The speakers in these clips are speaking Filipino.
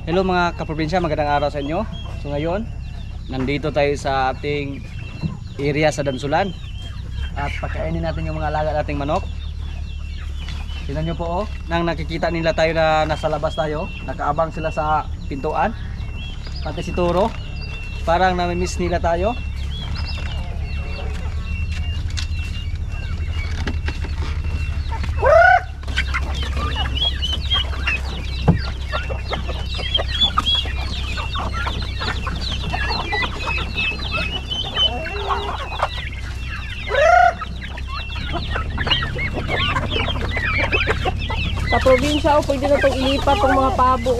Hello mga kaprobinsya, magandang araw sa inyo. So ngayon, nandito tayo sa ating area sa Dansulan. At pagkainin natin yung mga alaga nating manok. Tingnan nyo po nang nakikita nila tayo na nasa labas tayo, nakaabang sila sa pintuan. Pati si Toro, parang namimiss nila tayo. Sa probinsya pwede na itong ilipat ng mga pabo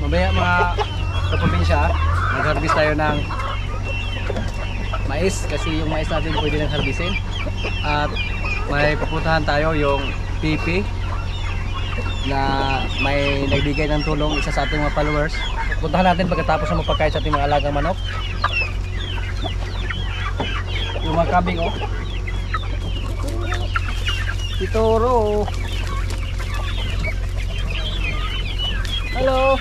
Mamaya mga kaprobinsya, mag-harvest tayo ng mais kasi yung mais natin pwede nang harbisin. At may pupuntahan tayo yung pipi na may nagbigay ng tulong, isa sa ating mga followers. Puntahan natin pagkatapos ng mapagkain sa ating mga alagang manok. Yung mga kambing si Toro. Hello.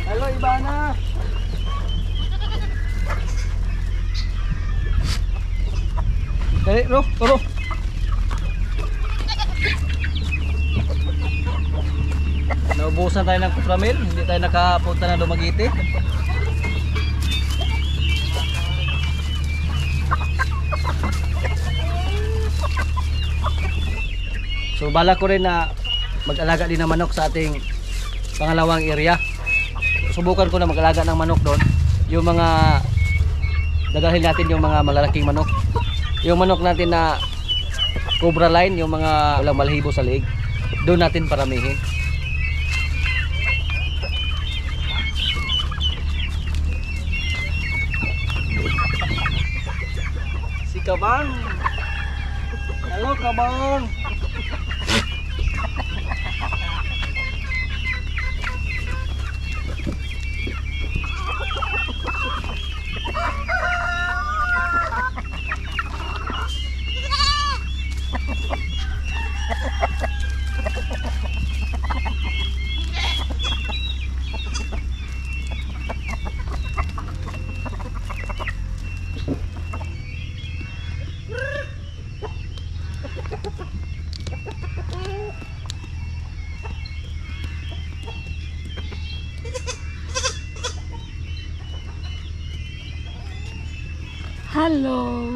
Hello, Ibana. Dali, Toro. Naubusan tayo ng kupramil, hindi tayo nakapunta na Dumaguete. So bala ko rin na mag-alaga din ng manok sa ating pangalawang area. Subukan ko na mag-alaga ng manok doon. Yung mga dadalhin natin yung mga malalaking manok. Yung manok natin na Cobra line, yung mga walang malhibo sa leeg, doon natin paramihin. Si Kabang. Hello Kabang. Hello.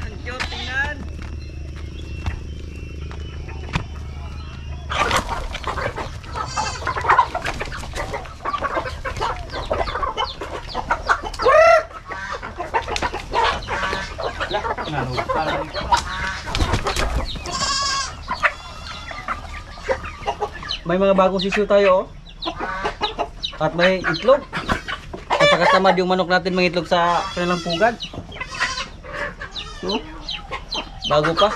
Ang cute, tingnan. May mga bagong sisiw tayo at may itlog. Napakatamad yung manok natin mangitlog sa kanilang pugad. Bago pa.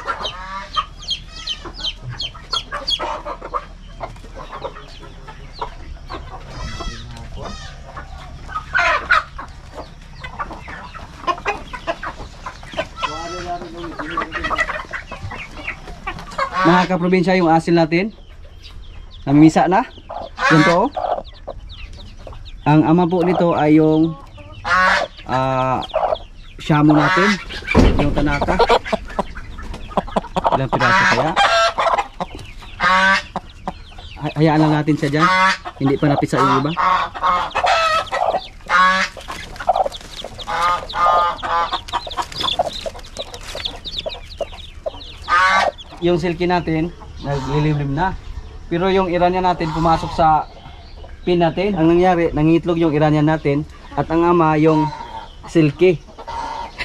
Mga kaprobinsya, yung asil natin namimisa na. Ganito. Ang ama po nito ay yung Shamu natin, yung Tanaka. Ilang piraso kaya? Hayaan lang natin siya dyan. Hindi pa napisa yung iba. Yung silky natin naglilimlim na. Pero yung Iranian natin pumasok sa pin natin. Ang nangyari, nangitlog yung Iranian natin at ang ama yung silky.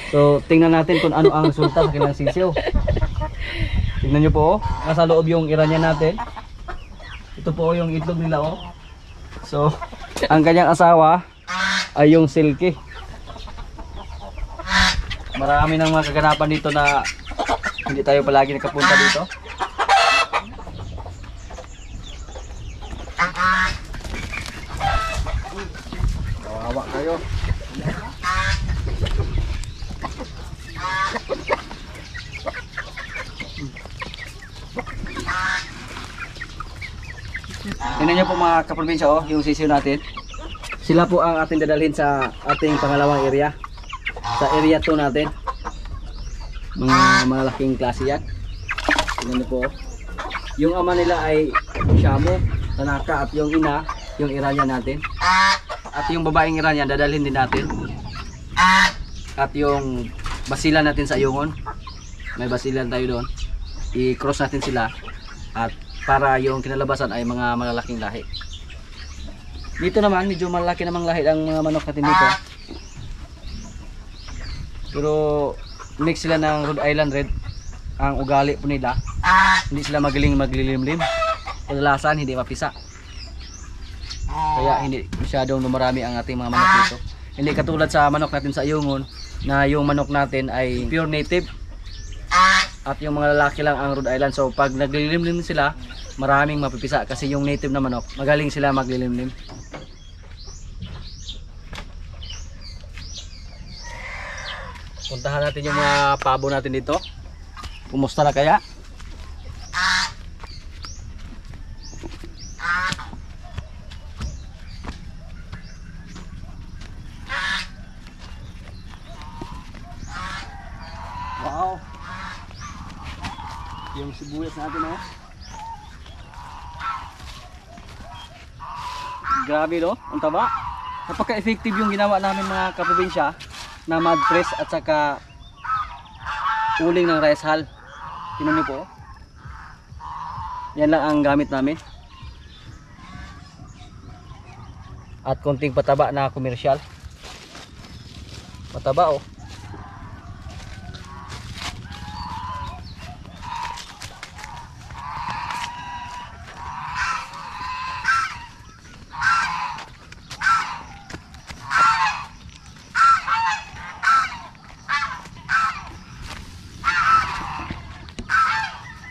So, tingnan natin kung ano ang resulta sa kanilang sisiw. Tingnan nyo po, oh. Nasa loob yung iranya natin. Ito po yung itlog nila, oh. So, ang kanyang asawa ay yung silky. Marami nang mga kaganapan dito na hindi tayo palagi nakapunta dito. Kawawa kayo. Tingnan nyo po mga kaprobinsya, oh, yung sisiw natin. Sila po ang ating dadalhin sa ating pangalawang area. Sa area 2 natin. Mga malaking klase yan. Tingnan nyo po, oh. Yung ama nila ay Shamu, Tanaka, at yung ina, yung Iranya natin. At yung babaeng Iranya, dadalhin din natin. At yung basilan natin sa Ayungon, may basilan tayo doon. I-cross natin sila. At para yung kinalabasan ay mga malalaking lahi. Dito naman, medyo malaki namang lahi ang mga manok natin dito. Pero mix sila ng Rhode Island Red. Ang ugali po nila, hindi sila magaling maglilimlim. Kadalasan hindi mapisa. Kaya hindi masyadong dumarami ang ating mga manok dito. Hindi katulad sa manok natin sa Ayungon, na yung manok natin ay pure native. At yung mga lalaki lang ang Rhode Island. So pag naglilimlim sila, maraming mapipisa kasi yung native na manok, magaling sila maglilimlim. Puntahan natin yung mga pabo natin dito. Kumusta na kaya? Wow. Yung sibuyas natin, oh. Grabe, no? Ang taba. Napaka-effective yung ginawa namin mga kaprobinsya na mud press at saka uling ng rice hull. Tingnan niyo po. Yan lang ang gamit namin. At konting pataba na komersyal. Pataba, oh.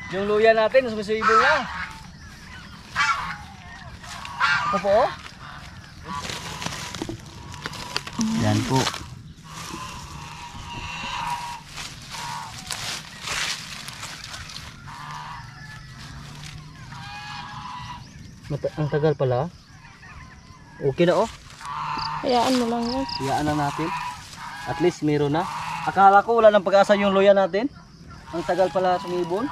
Yung luya natin, sumisibol na. Ito po, oh. Yan po. Ang tagal pala. Okay na, oh. Hayaan mo lang yan. Hayaan na natin. At least meron na. Akala ko wala ng pag-asa yung luya natin. Ang tagal pala sumibol.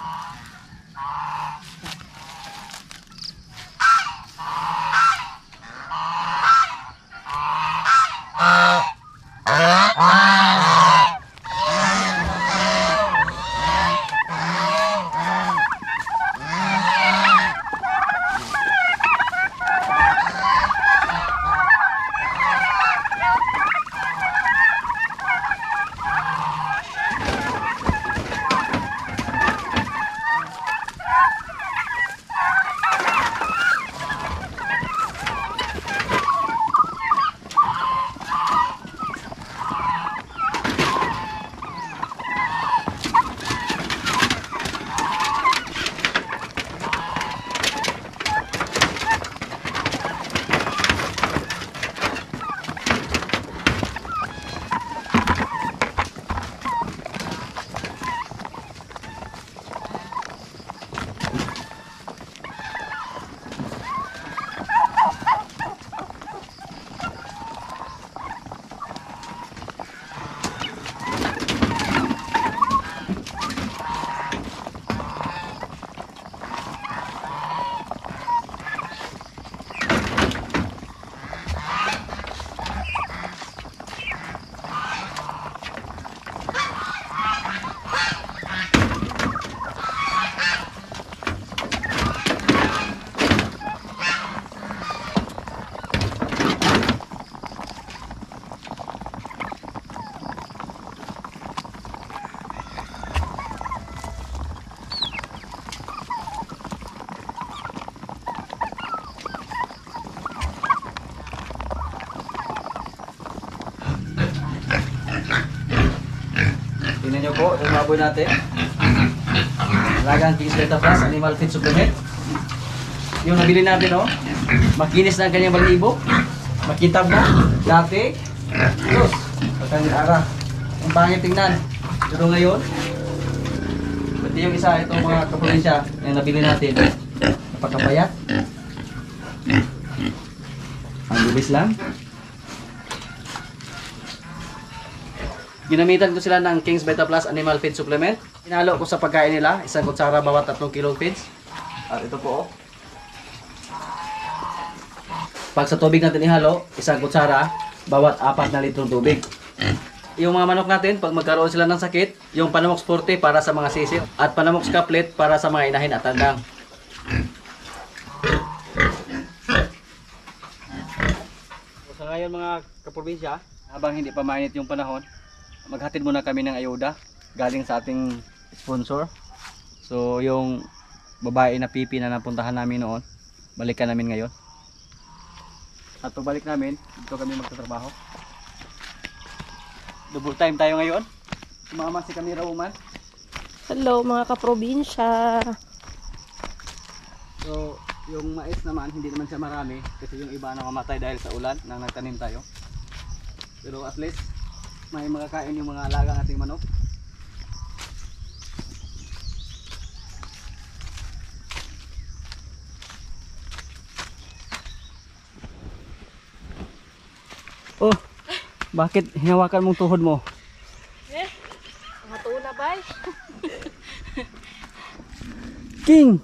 Tingnan nyo po yung baboy natin. Alagang King's Beta Plus Animal Feed Supplement. Yung nabili natin, oh. Makinis na ang kanyang balahibo. Makintab na. Dati. Diyos. Pagkangin ara. Ang pangit tingnan. Pero ngayon, pati yung isa, itong mga kaprobinsya yung nabili natin. Napakapayat. Ang bilis lang. Ginamitan ko sila ng King's Beta Plus Animal Feed Supplement. Hinalo ko sa pagkain nila, isang kutsara bawat 3 kilong feeds. At ito po, oh. Pag sa tubig natin ihalo, isang kutsara bawat 4 na litrong tubig. Yung mga manok natin, pag magkaroon sila ng sakit, yung Panamox Forte para sa mga sisip at Panamox Couplet para sa mga inahin at tandang. So, sa ngayon mga kaprobinsya, habang hindi pa mainit yung panahon, maghatid muna kami ng ayuda galing sa ating sponsor. So yung babae na pipi na napuntahan namin noon, balikan namin ngayon. At pagbalik namin, dito kami magtatrabaho. Double time tayo ngayon. Sumama si camera woman. Hello mga kaprobinsya. So yung mais naman, hindi naman siya marami kasi yung iba namamatay dahil sa ulan nang nagtanim tayo. Pero at least may makakain yung mga alagang ating manok. Oh, bakit hinawakan mong tuhod mo? Matuna bay. King!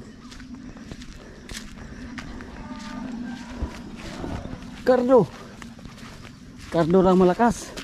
Cardo! Cardo lang malakas.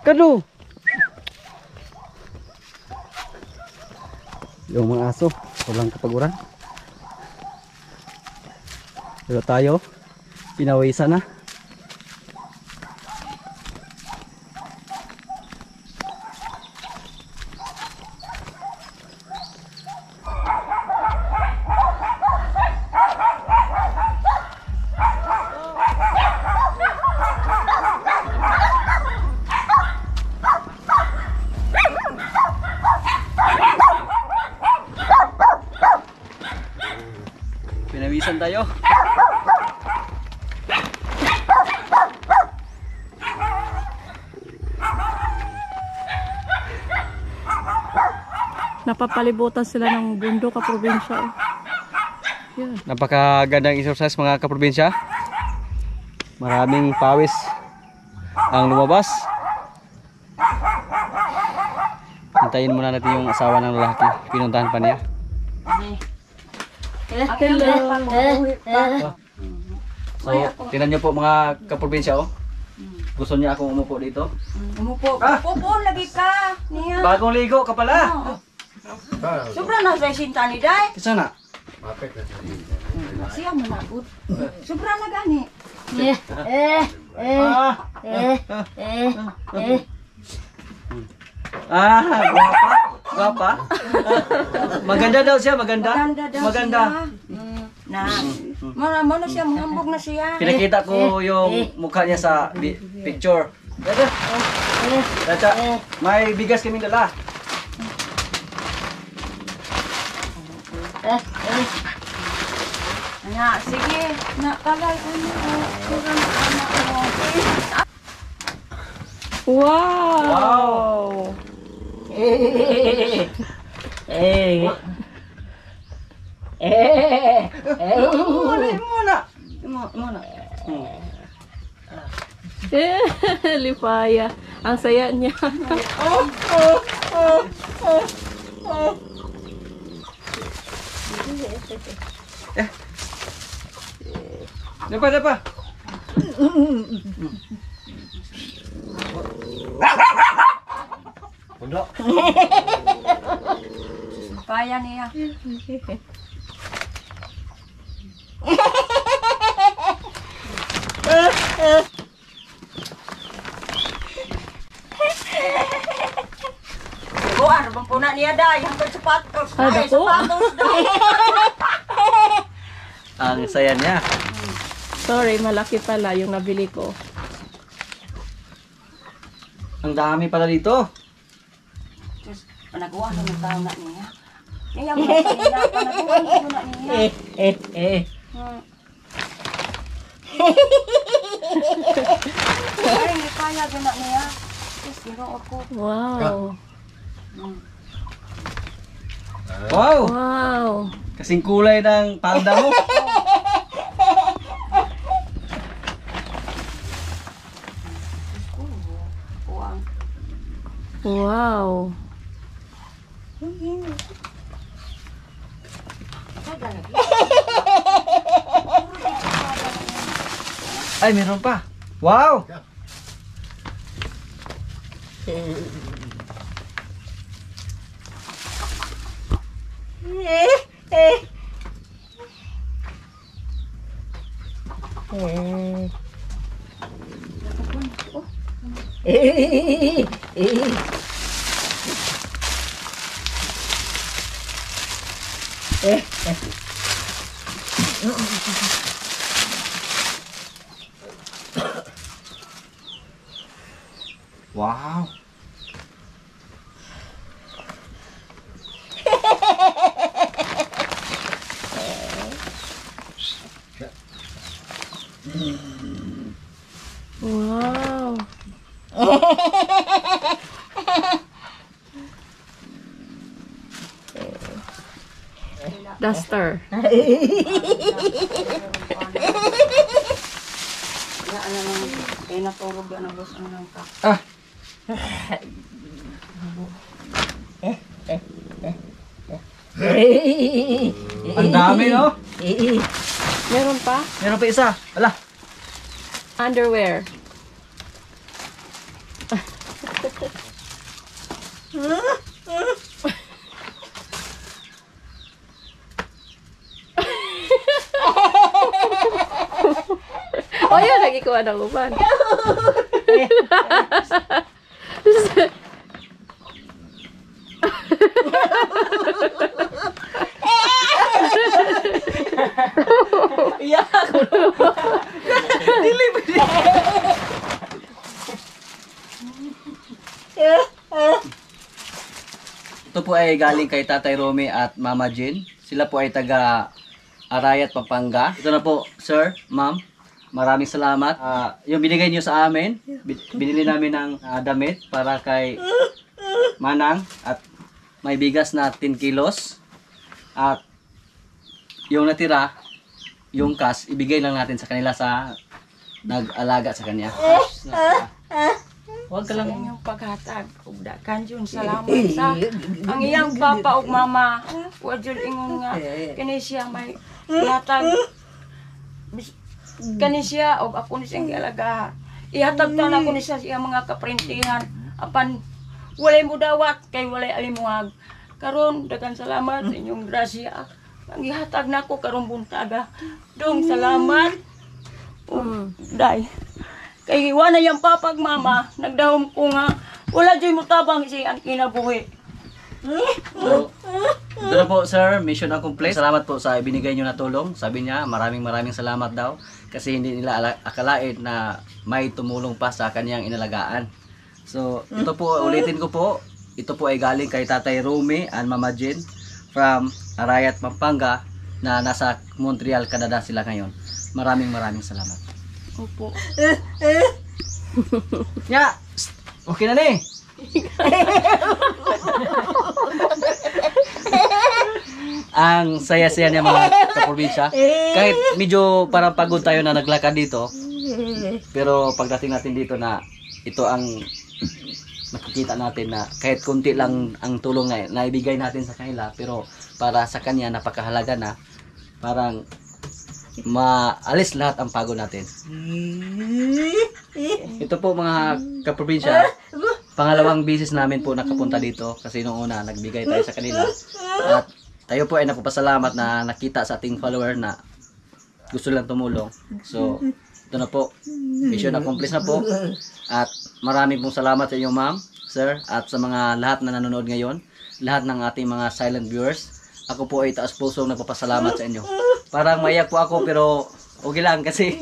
Cardo! Yung mga aso, walang kapaguran. Pero tayo, pinawisan na. Pinawisan tayo. Napapalibutan sila ng bundok kaprobinsya. Yeah. Napakagandang exercise mga kaprobinsya. Maraming pawis ang lumabas. Hintayin muna natin yung asawa ng lalaki. Pinuntahan pa niya. Hello. So, tingnan nyo po mga kaprobinsya, oh. Gusto niya akong umupo dito. Umupo. Umupo lagi ka. Niya. Bagong ligo ka pala. Sobra na sa sinta ni Day. Kisa na? Siya manabot. Sobra na gani. Gwapa. Gwapa. Maganda daw siya, maganda. Maganda daw siya. Na. Mana siya, mangambog na siya. Pinakita ko yung mukha niya sa picture. Dacha, may bigas kami dala. Na, sige. Na, kalay. Kurang anak mo. Wow! Muna. Lipaya. Ang saya niya. Dapat. Udah. Kaya niya. Buar, bang puna niya day. Hanggang sapatos. Ah, Ay, dako. sapatos day. Ang saya niya. Sorry, malaki pala yung nabili ko. Ang dami pala dito. Terus, panagawa na ng tao na niya. Niya, mga panagawa na niya. Ay, hindi kaya gina niya. Yes, ginoo ko. Wow. Wow! Wow. Kasing kulay ng palda mo. Kuwang. Wow. Ay, meron pa. Wow! Wow! Wow. Duster. Ano naman, kaya natulog yan ang gusto ng ka. Ah! Ang dami, no? Meron pa? Meron pa isa. Ala! Underwear. Oh, yun. Lagi ko ng uban. Iyak ako. Ito po ay galing kay Tatay Romy at Mama Jean. Sila po ay taga Arayat, Pampanga. Ito na po, sir, ma'am. Maraming salamat. Yung binigay niyo sa amin, binili namin ng damit para kay Manang at may bigas na 10 kilos. At yung natira, yung cash, ibigay lang natin sa kanila sa nag-alaga sa kanya. Huwag ka lang. Sa inyong paghatag, ugda kanjun, salamat sa ang iyang papa ug mama. Wajud ingon nga, kini siya may ihatag. Kani siya, o ako ni siyang gialaga. Ihatag ta na ko ni siya iyang mga kaprintihan. Apan, walay mo dawat, kay walay alimuhag. Karon daghang salamat sa inyong grasya. Ang ihatag na ko karong buntaga. Dong, salamat. Day. Kay wala yung papag mama, nagdahom ko nga, wala dyan mo tabang siya ang kinabuhi. So, ito na po, sir, mission accomplished. Salamat po sa ibinigay nyo na tulong. Sabi niya, maraming salamat daw. Kasi hindi nila akalain na may tumulong pa sa kanyang inalagaan. So, ito po, ulitin ko po. Ito po ay galing kay Tatay Romy and Mama Jean from Arayat, Pampanga na nasa Montreal, Canada sila ngayon. Maraming salamat. Opo. Ya, okay na ni. Ang saya-saya niya mga kaprobinsya. Kahit medyo parang pagod tayo na naglakad dito. Pero pagdating natin dito na ito ang makikita natin na kahit kunti lang ang tulong na naibigay natin sa kanila, pero para sa kanya napakahalaga na, parang maalis lahat ang pagod natin. Ito po mga kaprobinsya, pangalawang bisis namin po nakapunta dito kasi noong una nagbigay tayo sa kanila at tayo po ay napapasalamat na nakita sa ating follower na gusto lang tumulong. So ito na po, mission accomplished na po, at maraming pong salamat sa inyo ma'am, sir, at sa mga lahat na nanonood ngayon, lahat ng ating mga silent viewers. Ako po ay taas pusong nagpapasalamat sa inyo. Parang maiyak po ako pero okay lang kasi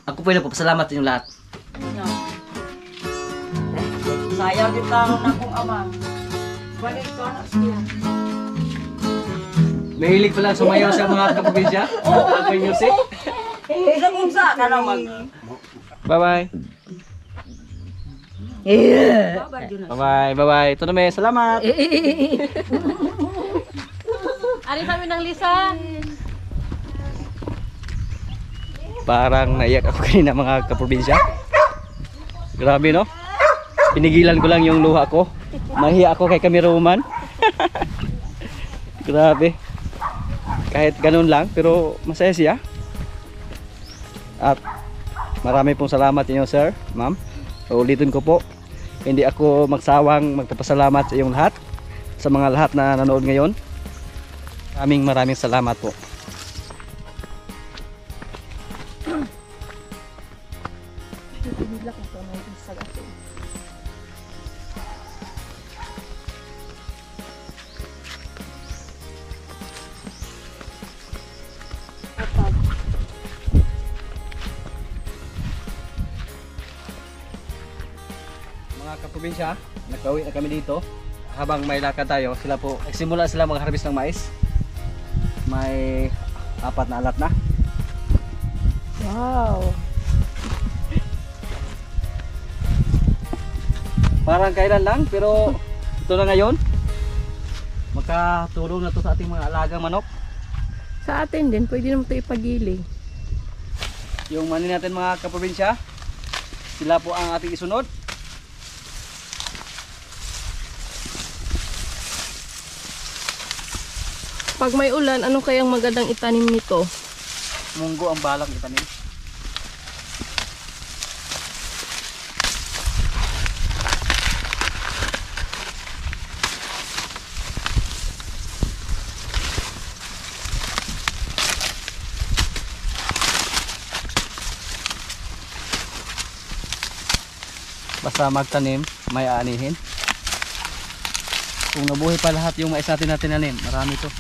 ako po ay nagpapasalamat sa inyo lahat. Sayaw din tao na kong ama. Balik ko na siya. Mahilig pala sumayaw sa mga kaprobinsya. Ako yung music. Unsa ka na mag... Bye-bye. Bye-bye. Ito na may salamat. Ari kami ng lisan. Parang naiyak ako kanina mga kaprobinsya. Grabe no? Pinigilan ko lang yung luha ko. Mahiya ako kay cameraman. Grabe. Kahit ganun lang pero masaya siya. At marami pong salamat inyo sir, ma'am. Uulitin ko po, hindi ako magsawang magpapasalamat sa iyong lahat, sa mga lahat na nanood ngayon. Maraming salamat po. Mga kaprobinsya, nagpauwi na kami dito. Habang may lakad tayo, nagsimula sila mag-harvest ng mais. May 4 na alat na. Wow. Parang kailan lang, pero ito na ngayon. Makatulong na to sa ating mga alagang manok. Sa atin din, pwede naman ito ipagiling. Yung mani natin mga kaprobinsya, sila po ang ating isunod. Pag may ulan, ano kayang magandang itanim nito? Munggo ang balak itanim. Basta magtanim, may aanihin. Kung nabuhay pa lahat yung mais natin natin, marami to.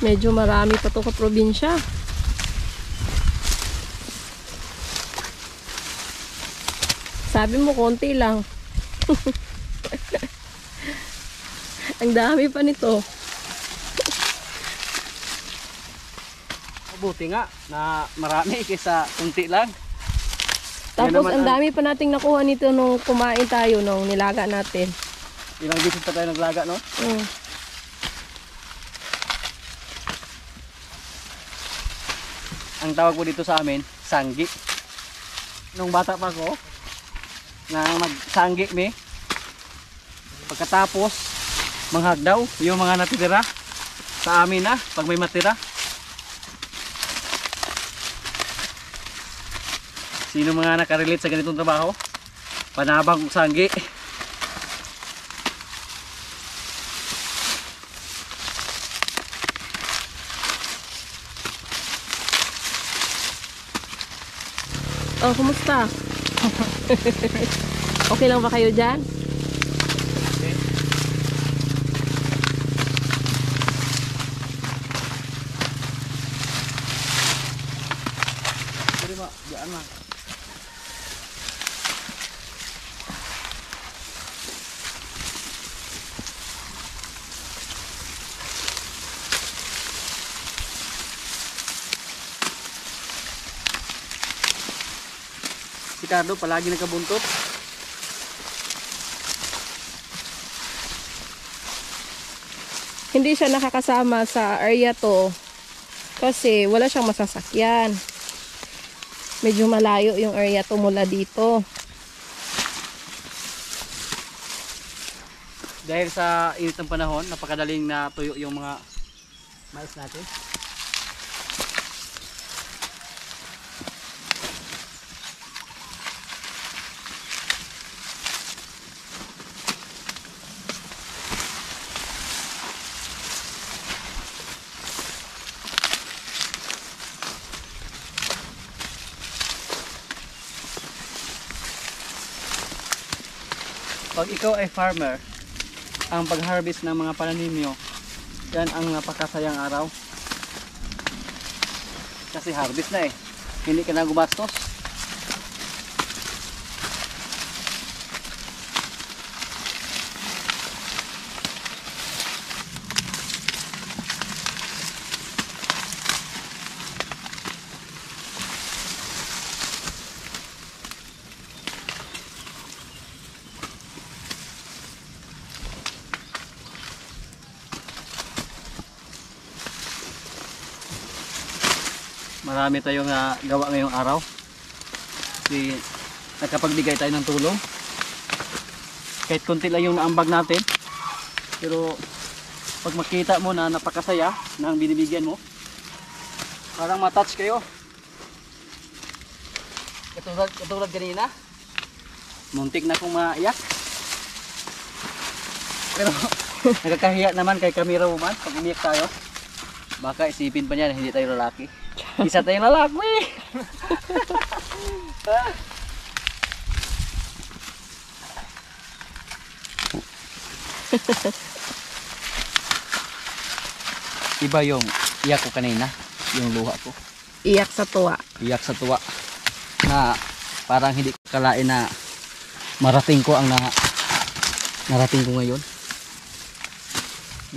Medyo marami pa to ka probinsya. Sabi mo konti lang. Ang dami pa nito. Mabuti nga na marami kaysa kunti lang. Tapos ang dami pa nating nakuha nito nung kumain tayo, nung nilaga natin. Ilang bisis pa tayo naglaga, no? Ang tawag ko dito sa amin, sanggi. Nung bata pa ako, na magsanggi me. Pagkatapos, manghag daw, yung mga natitira. sa amin na pag may matira. Sino mga nakarelate sa ganitong trabaho? Panabang sanggi. Oh, kumusta? Okay lang ba kayo dyan? Sorry ma, diyan ma. Si Carlo palagi nagkabuntot. Hindi siya nakakasama sa area to kasi wala siyang masasakyan. Medyo malayo yung area to mula dito. Dahil sa init ng panahon, napakadaling na tuyo yung mga mais natin. Pag ikaw ay farmer, ang pag-harvest ng mga pananim nyo, yan ang napakasayang araw. Kasi harvest na eh. Hindi ka na gumastos. Marami tayong gawa ngayong araw. Kasi nakapagbigay tayo ng tulong. Kahit konti lang yung naambag natin. Pero pag makita mo na napakasaya ng binibigyan mo, parang matouch kayo. Katulad kanina, muntik na akong maiyak. Pero nakakahiya naman kay camera woman pag umiyak tayo. Baka isipin pa niya na hindi tayo lalaki. Isa tayong lalaki. Iba yung iyak ko kanina, yung luha ko. Iyak sa tuwa. Iyak sa tuwa na parang hindi ko kalain na marating ko ang narating ko ngayon.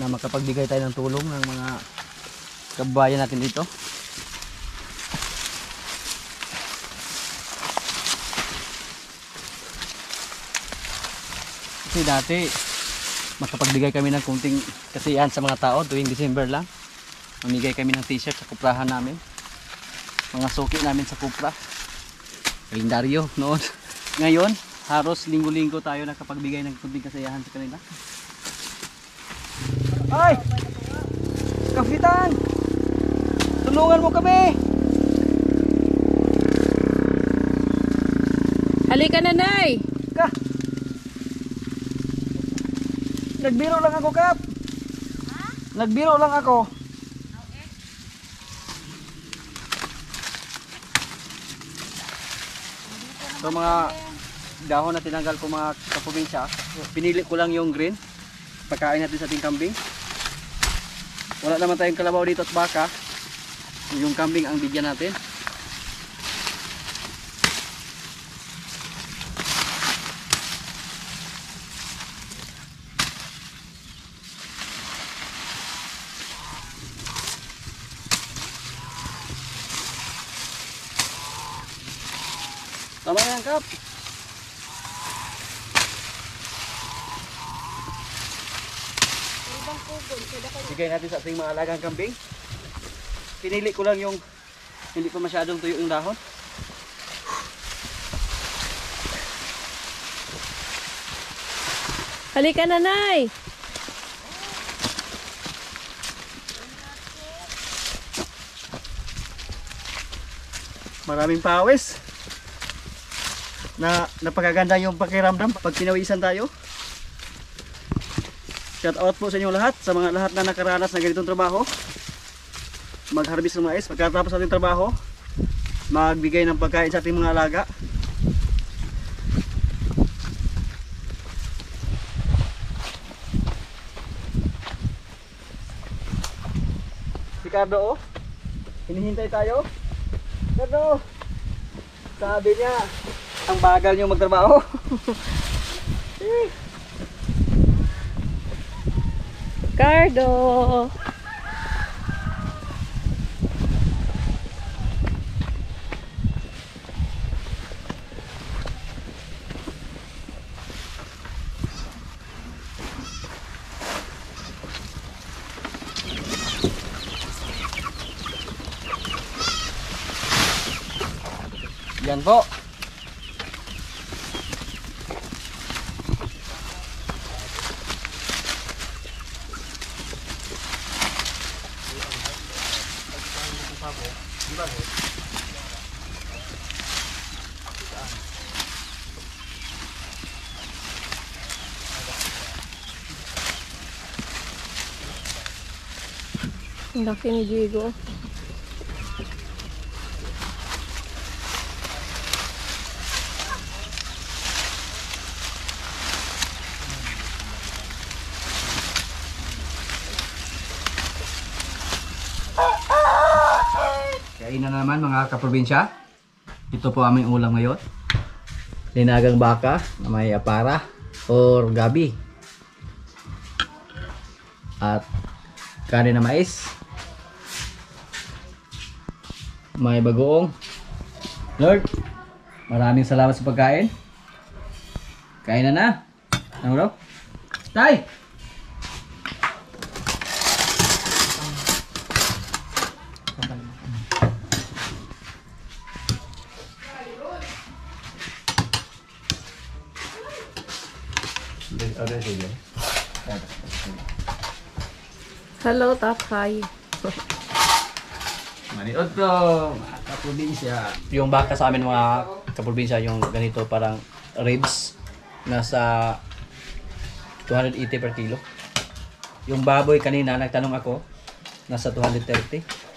Na makapagbigay tayo ng tulong ng mga kababayan natin dito. Kasi dati makapagbigay kami ng kunting kasiyahan sa mga tao tuwing December lang. Mamigay kami ng t-shirt sa kuprahan namin. Mga suki namin sa kupra. Kalendaryo noon. Ngayon, halos linggo-linggo tayo nakapagbigay ng kunting kasiyahan sa kanila. Ay! Kapitan! Tulungan mo kami! Halika na, Nay! Ka! Nagbiro lang ako, Kap! Ha? Nagbiro lang ako. So mga dahon na tinanggal ko mga kaprobinsya, pinili ko lang yung green. Pagkain natin sa ating kambing. Wala naman tayong kalabaw dito at baka. Yung kambing ang bigyan natin. Tama yan, Kap. Bigay natin sa ating mga alagang kambing. Pinili ko lang yung hindi pa masyadong tuyo yung dahon. Halika na, Nay! maraming pawis. Napakaganda yung pakiramdam pag pinawisan tayo. Shout out po sa inyo lahat, sa mga lahat na nakaranas ng ganitong trabaho. Mag-harvest ng mais, pagkatapos ating trabaho, magbigay ng pagkain sa ating mga alaga. Ricardo, oh, hinihintay tayo. Ricardo, sabi niya, ang bagal niyo magtrabaho. Ricardo! Yan po. Ang laki ni Diego. Kainan na naman mga kaprobinsya. Ito po aming ulam ngayon. Linagang baka na may apara or gabi. At kanin na mais. May bagoong. Lord, maraming salamat sa pagkain. Kain na. Ano daw? Tay! Hello, Takay. Maniod to, mga kaprobinsya. Yung baka sa amin mga kaprobinsya, yung ganito parang ribs, nasa 280 per kilo. Yung baboy kanina, nagtanong ako, nasa 230.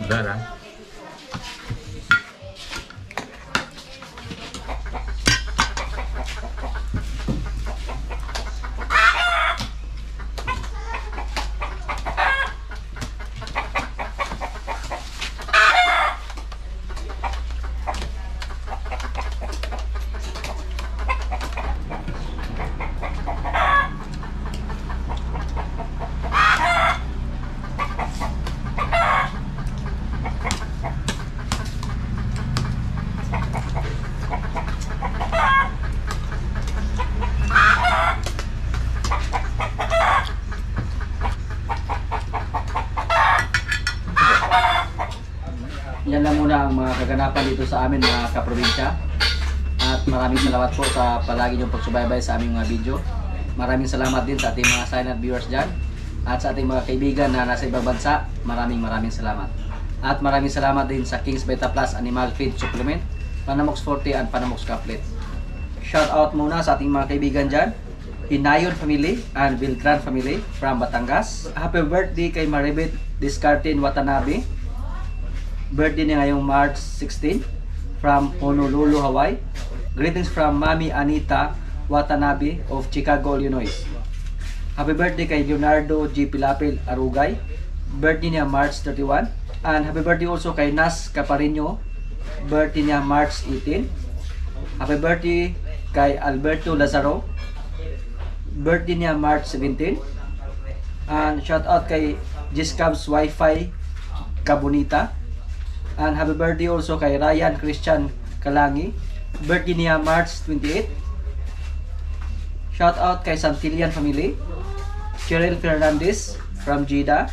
Dara. Yan lang muna ang mga kaganapan dito sa amin mga kaprobinsya. At maraming salamat po sa palagi niyong pagsubaybay sa aming mga video. Maraming salamat din sa ating mga silent viewers dyan. At sa ating mga kaibigan na nasa ibang bansa, maraming salamat. At maraming salamat din sa King's Beta Plus Animal Feed Supplement, Panamox Forte and Panamox Caplet. Shout out muna sa ating mga kaibigan dyan, Hinayon Family and Viltran Family from Batangas. Happy birthday kay Maribeth Discartin Watanabe. Birthday niya ngayong March 16 from Honolulu, Hawaii. Greetings from Mami Anita Watanabe of Chicago, Illinois. Happy birthday kay Leonardo G. Pilapil Arugay. Birthday niya March 31. And happy birthday also kay Nas Caparino. Birthday niya March 18. Happy birthday kay Alberto Lazaro. Birthday niya March 17. And shout out kay Giscabs Wi-Fi Kabunita. And happy birthday also kay Ryan Christian Kalangi. Birthday niya March 28. Shout out kay Santillan Family. Cheryl Fernandez from Jeddah.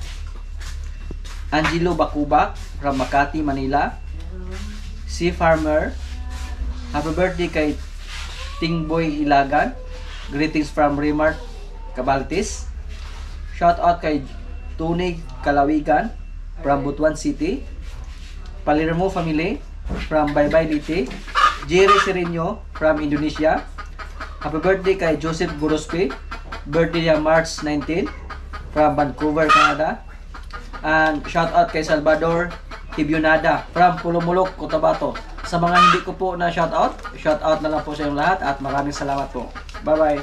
Angelo Bakubak from Makati, Manila. Si Farmer, happy birthday kay Tingboy Ilagan. Greetings from Remart Cabaltis. Shout out kay Tunig Kalawigan from Butuan City. Palermo family from Baybay Liti. Jerry Sereno from Indonesia. Happy birthday kay Joseph Gorospe. Birthday niya March 19 from Vancouver, Canada. And shout out kay Salvador Hibionada from Pulumulok, Cotabato. Sa mga hindi ko po na shout out na lang po sa inyong lahat at maraming salamat po. Bye bye.